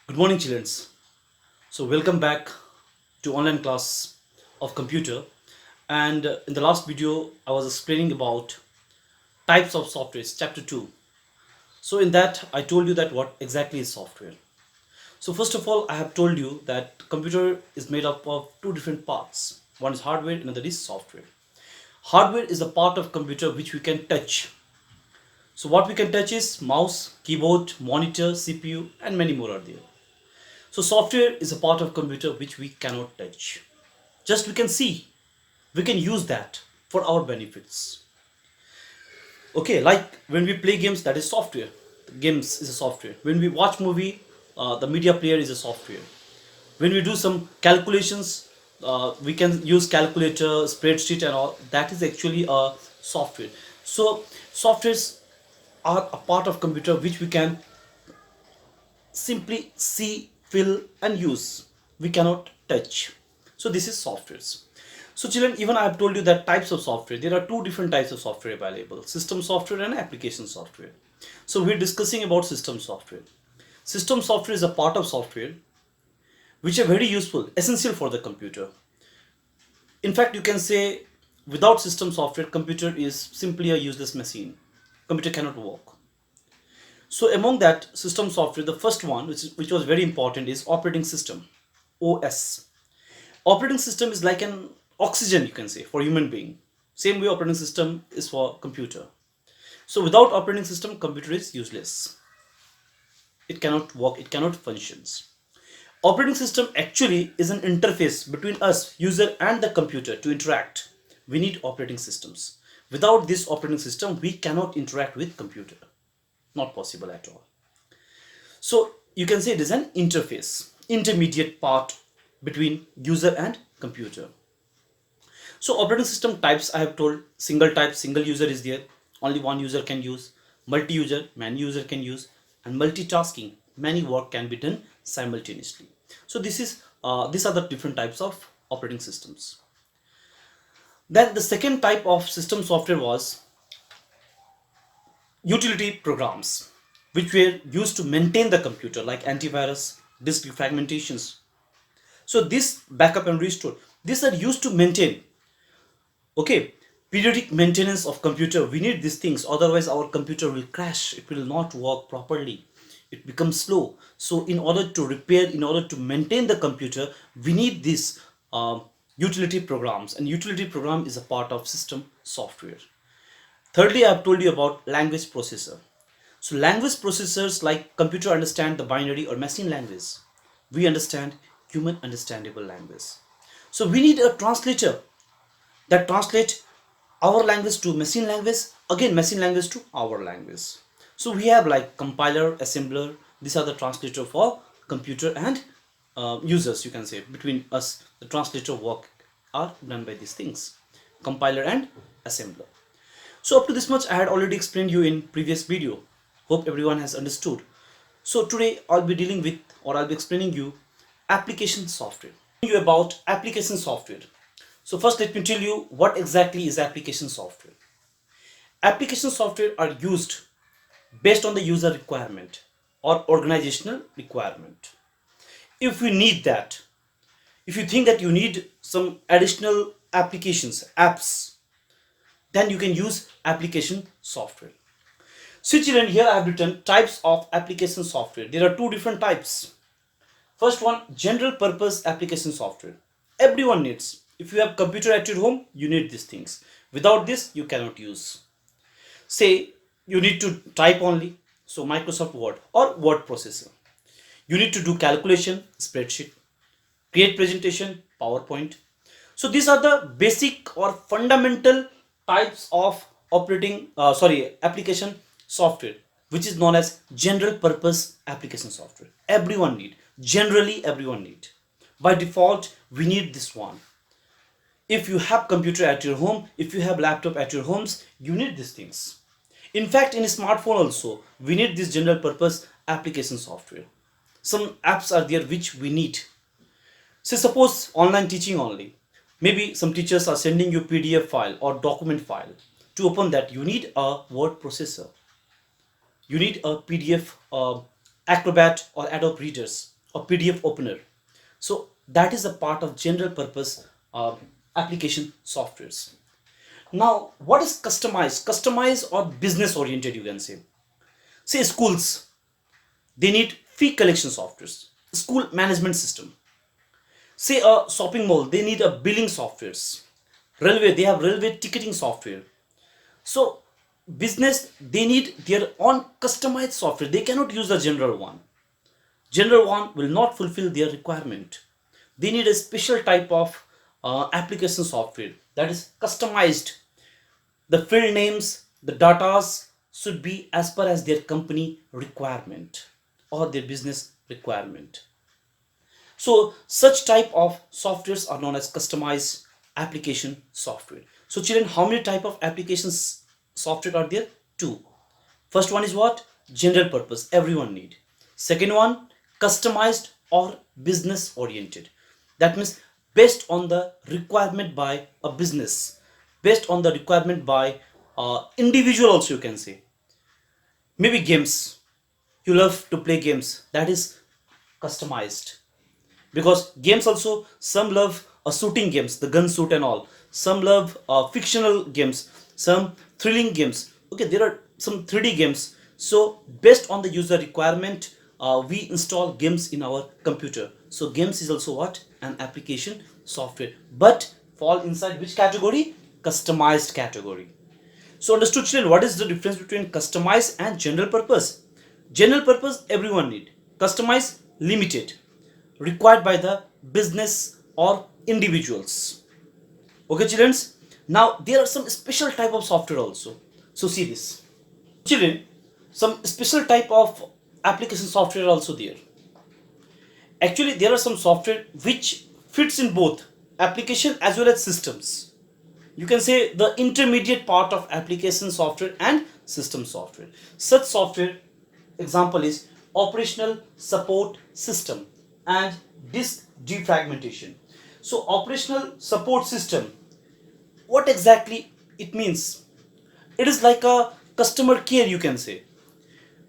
Good morning, children. So, welcome back to online class of computer. And in the last video, I was explaining about types of softwares, chapter 2. So, in that, I told you that what exactly is software. So, first of all, I have told you that computer is made up of two different parts. One is hardware, another is software. Hardware is a part of computer which we can touch. So, what we can touch is mouse, keyboard, monitor, CPU, and many more are there. So software is a part of computer which we cannot touch. Just we can see, we can use that for our benefits. Okay, like when we play games, that is software. Games is a software. When we watch movie, the media player is a software. When we do some calculations, we can use calculator, spreadsheet, and all. That is actually a software. So softwares are a part of computer which we can simply see, feel, and use. We cannot touch. So this is softwares. So children, even I have told you that types of software. There are two different types of software available: system software and application software. So we're discussing about system software. System software is a part of software which are very useful, essential for the computer. In fact, you can say without system software, computer is simply a useless machine. Computer cannot work. So among that system software, the first one, which was very important, is operating system, OS. Operating system is like an oxygen, you can say, for human being. Same way operating system is for computer. So without operating system, computer is useless. It cannot work, it cannot functions. Operating system actually is an interface between us, user, and the computer to interact. We need operating systems. Without this operating system, we cannot interact with computer. Not possible at all. So you can say it is an interface, intermediate part between user and computer. So operating system types, I have told single type, single user is there, only one user can use. Multi-user, many user can use. And multitasking, many work can be done simultaneously. So these are the different types of operating systems. Then the second type of system software was utility programs, which were used to maintain the computer, like antivirus, disk defragmentations. So this backup and restore, these are used to maintain. Okay, periodic maintenance of computer. We need these things, otherwise our computer will crash. It will not work properly. It becomes slow. So in order to repair, in order to maintain the computer, we need these utility programs, and utility program is a part of system software. Thirdly, I have told you about language processor. So language processors, like computer understand the binary or machine language. We understand human understandable language. So we need a translator that translate our language to machine language, again machine language to our language. So we have like compiler, assembler. These are the translator for computer and users, you can say, between us. The translator work are done by these things, compiler and assembler. So up to this much I had already explained you in previous video. Hope everyone has understood. So today I'll be dealing with, or I'll be explaining you application software. You about application software. So first let me tell you what exactly is application software. Application software are used based on the user requirement or organizational requirement. If you need that, if you think that you need some additional applications, apps, then you can use application software. So children, here I have written types of application software. There are two different types. First one, general purpose application software. Everyone needs. If you have computer at your home, you need these things. Without this, you cannot use. Say you need to type only, so Microsoft Word or word processor. You need to do calculation, spreadsheet, create presentation, PowerPoint. So these are the basic or fundamental types of application software, which is known as general purpose application software. Everyone need, generally everyone need. By default, we need this one. If you have computer at your home, if you have laptop at your homes, you need these things. In fact, in a smartphone also, we need this general purpose application software. Some apps are there which we need. So suppose online teaching only. Maybe some teachers are sending you PDF file or document file. To open that, you need a word processor. You need a PDF Acrobat or Adobe readers. a PDF opener. So that is a part of general purpose application softwares. Now, what is customized? Customized or business oriented, you can say. Say schools, they need fee collection softwares, school management system. Say a shopping mall, they need a billing softwares. Railway, they have railway ticketing software. So business, they need their own customized software. They cannot use the general one. General one will not fulfill their requirement. They need a special type of application software that is customized. The field names, the datas should be as per as their company requirement or their business requirement. So such type of softwares are known as customized application software. So children, how many type of applications software are there? Two. First one is what? General purpose, everyone need. Second one, customized or business oriented. That means based on the requirement by a business, based on the requirement by individual also, you can say. Maybe games, you love to play games, that is customized. Because games also, some love shooting games, the gun shoot and all, some love fictional games, some thrilling games. Okay, there are some 3D games. So based on the user requirement, we install games in our computer. So games is also what? An application software, but fall inside which category? Customized category. So understood children, what is the difference between customized and general purpose? General purpose everyone need, customized limited, required by the business or individuals. Okay children, now there are some special type of software also. So see this children, some special type of application software also there. Actually there are some software which fits in both application as well as systems. You can say the intermediate part of application software and system software. Such software example is operational support system and disk defragmentation. So operational support system, what exactly it means? It is like a customer care, you can say.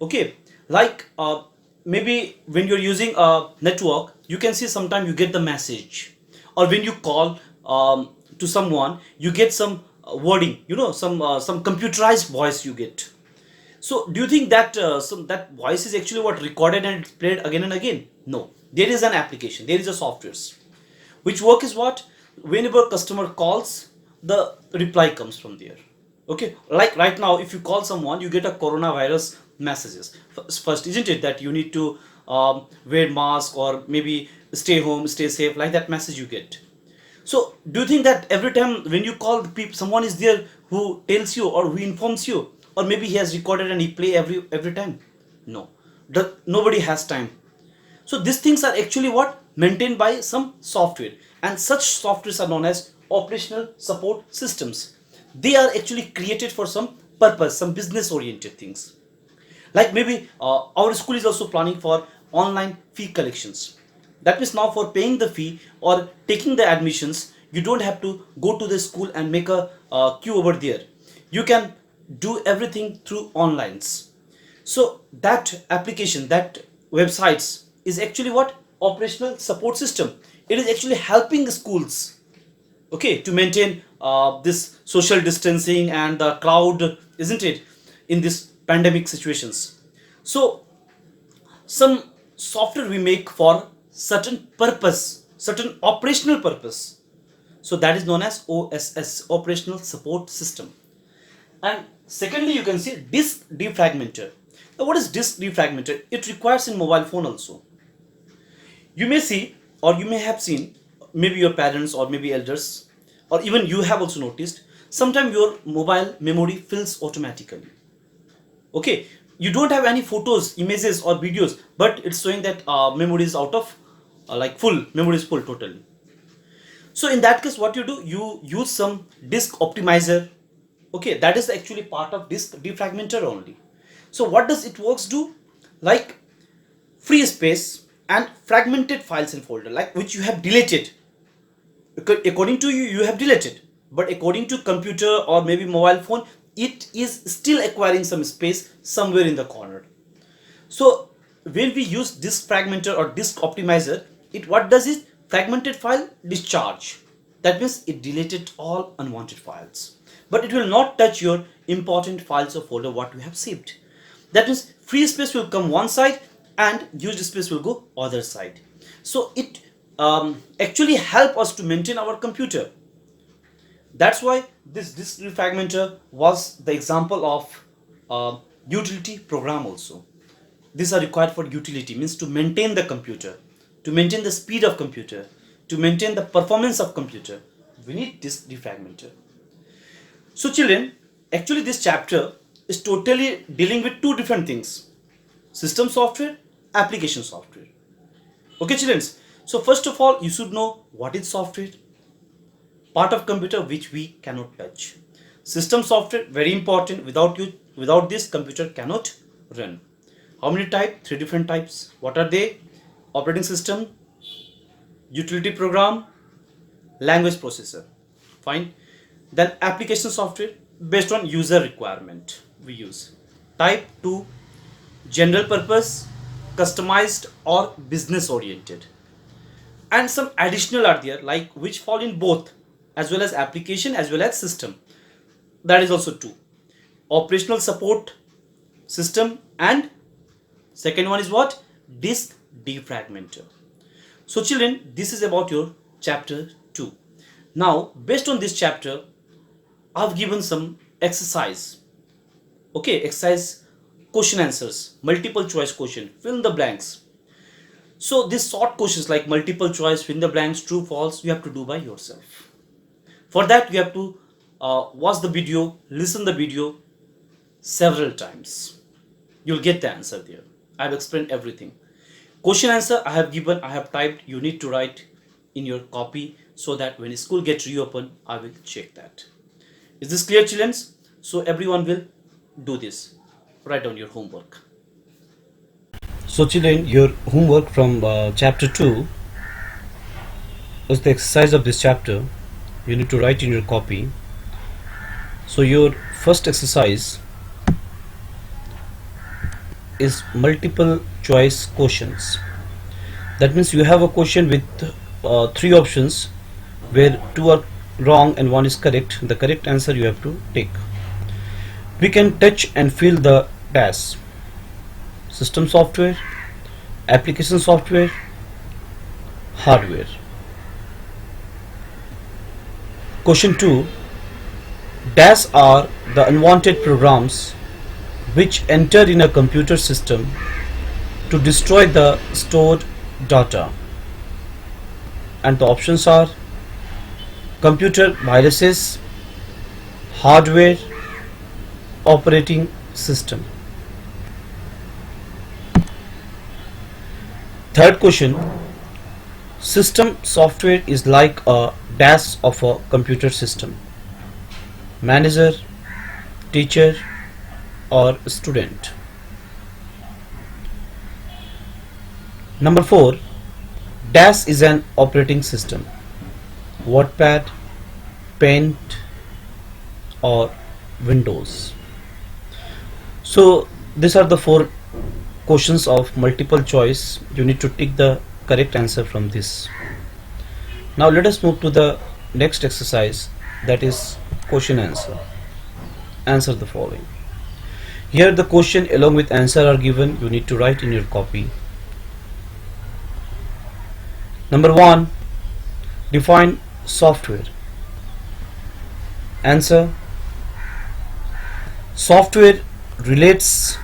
Okay, like maybe when you're using a network, you can see sometime you get the message, or when you call to someone, you get some wording, some computerized voice you get. So do you think that that voice is actually what recorded and it's played again and again? No, there is an application, there is a softwares which work is what? Whenever customer calls, the reply comes from there. Okay, like right now if you call someone, you get a coronavirus messages first, isn't it, that you need to wear mask or maybe stay home, stay safe, like that message you get. So do you think that every time when you call the people, someone is there who tells you or who informs you, or maybe he has recorded and he play every time? No, nobody has time. So these things are actually what? Maintained by some software, and such softwares are known as operational support systems. They are actually created for some purpose, some business oriented things. Like maybe our school is also planning for online fee collections. That means now for paying the fee or taking the admissions, you don't have to go to the school and make a queue over there. You can do everything through onlines. So that application, that websites is actually what? Operational support system. It is actually helping schools, okay, to maintain this social distancing and the crowd, isn't it, in this pandemic situations. So some software we make for certain purpose, certain operational purpose. So that is known as OSS, operational support system. And secondly, you can see disk defragmenter. Now what is disk defragmenter? It requires in mobile phone also. You may see, or you may have seen, maybe your parents or maybe elders, or even you have also noticed, sometimes your mobile memory fills automatically. Okay, you don't have any photos, images or videos, but it's showing that memory is out of like full, memory is full totally. So in that case what you do, you use some disk optimizer. Okay, that is actually part of disk defragmenter only. So what does it works do? Like free space and fragmented files and folder, like which you have deleted. According to you, you have deleted, but according to computer or maybe mobile phone, it is still acquiring some space somewhere in the corner. So when we use disk fragmenter or disk optimizer, it what does is fragmented file discharge. That means it deleted all unwanted files, but it will not touch your important files or folder what we have saved. That means free space will come one side and used space will go other side. So it actually help us to maintain our computer. That's why this disk defragmenter was the example of utility program also. These are required for utility, means to maintain the computer, to maintain the speed of computer, to maintain the performance of computer. We need disk defragmenter. So children, actually this chapter is totally dealing with two different things: system software, application software. Okay children, so first of all you should know what is software, part of computer which we cannot touch. System software, very important. Without this computer cannot run. How many types? Three different types. What are they? Operating system, utility program, language processor. Fine. Then application software, based on user requirement we use. Type 2, general purpose, customized or business oriented. And some additional are there, like which fall in both, as well as application as well as system. That is also 2. Operational support system, and second one is what? Disk defragmenter. So children, this is about your chapter 2. Now based on this chapter I've given some exercise. Okay, exercise question answers, multiple choice question, fill in the blanks. So these short questions like multiple choice, fill in the blanks, true, false, you have to do by yourself. For that you have to watch the video, listen the video several times. You'll get the answer there. I've explained everything. Question answer I have given, I have typed. You need to write in your copy so that when school gets reopened, I will check that. Is this clear children? So everyone will do this. Write down your homework. So children, your homework from chapter 2 was the exercise of this chapter. You need to write in your copy. So your first exercise is multiple choice questions. That means you have a question with 3 options where 2 are wrong and 1 is correct. The correct answer you have to take. We can touch and feel the dash: system software, application software, hardware. Question 2. Dash are the unwanted programs which enter in a computer system to destroy the stored data. And the options are computer viruses, hardware, operating system. Third question. System software is like a dash of a computer system: manager, teacher, or student. Number 4. Dash is an operating system: Wattpad, Paint, or Windows. So these are the 4 questions of multiple choice. You need to tick the correct answer from this. Now let us move to the next exercise, that is question answer. Answer the following. Here the question along with answer are given. You need to write in your copy. Number 1. Define software. Answer: software relates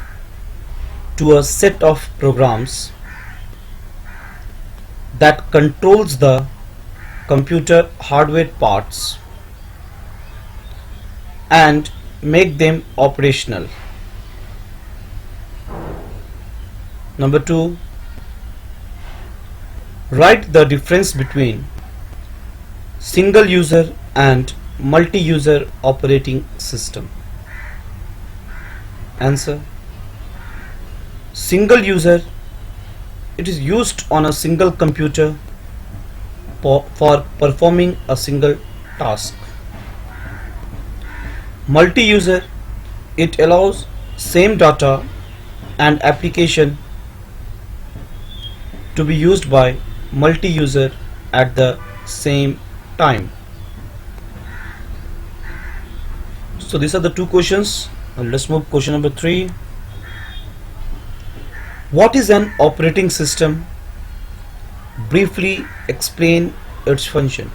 to a set of programs that controls the computer hardware parts and make them operational. Number 2. Write the difference between single user and multi-user operating system. Answer: single user, it is used on a single computer for performing a single task. Multi-user, it allows same data and application to be used by multi-user at the same time. So these are the two questions. Now let's move question number 3. What is an operating system? Briefly explain its function.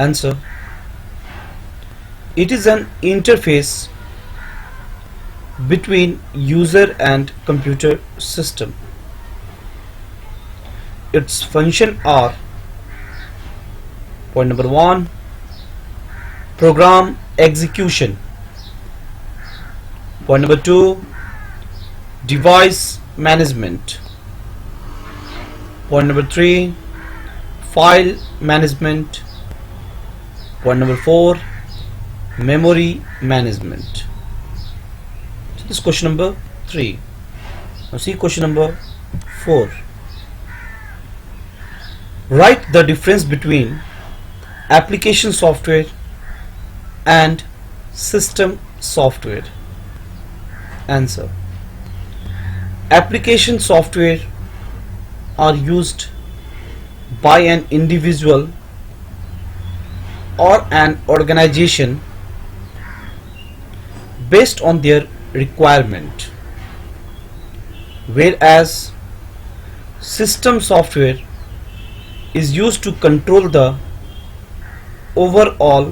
Answer: it is an interface between user and computer system. Its function are: point number 1, program execution; point number 2, device management; point number 3, file management; point number 4, memory management. So this is question number 3. Now see question number 4. Write the difference between application software and system software. Answer: application software are used by an individual or an organization based on their requirement, whereas system software is used to control the overall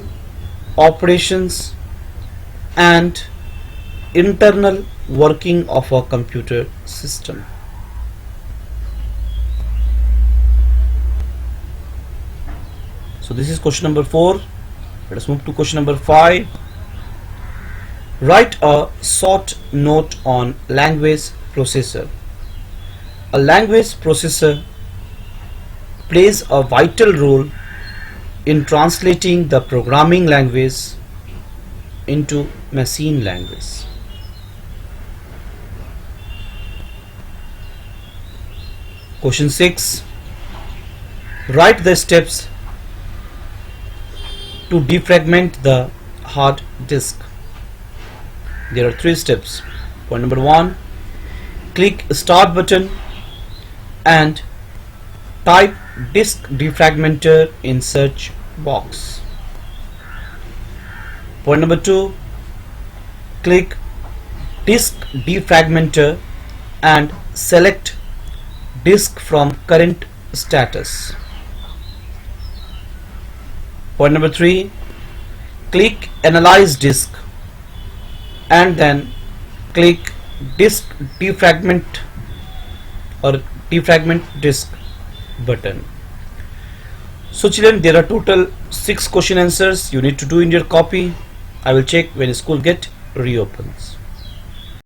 operations and internal working of a computer system. So this is question number 4. Let us move to question number 5. Write a short note on language processor. A language processor plays a vital role in translating the programming language into machine language. Question 6. Write the steps to defragment the hard disk. There are 3 steps. Point number 1, click start button and type disk defragmenter in search box. Point number 2, click disk defragmenter and select disk from current status. Point number 3, click analyze disk and then click disk defragment or defragment disk button. So children, there are total 6 question answers you need to do in your copy. I will check when school get reopens.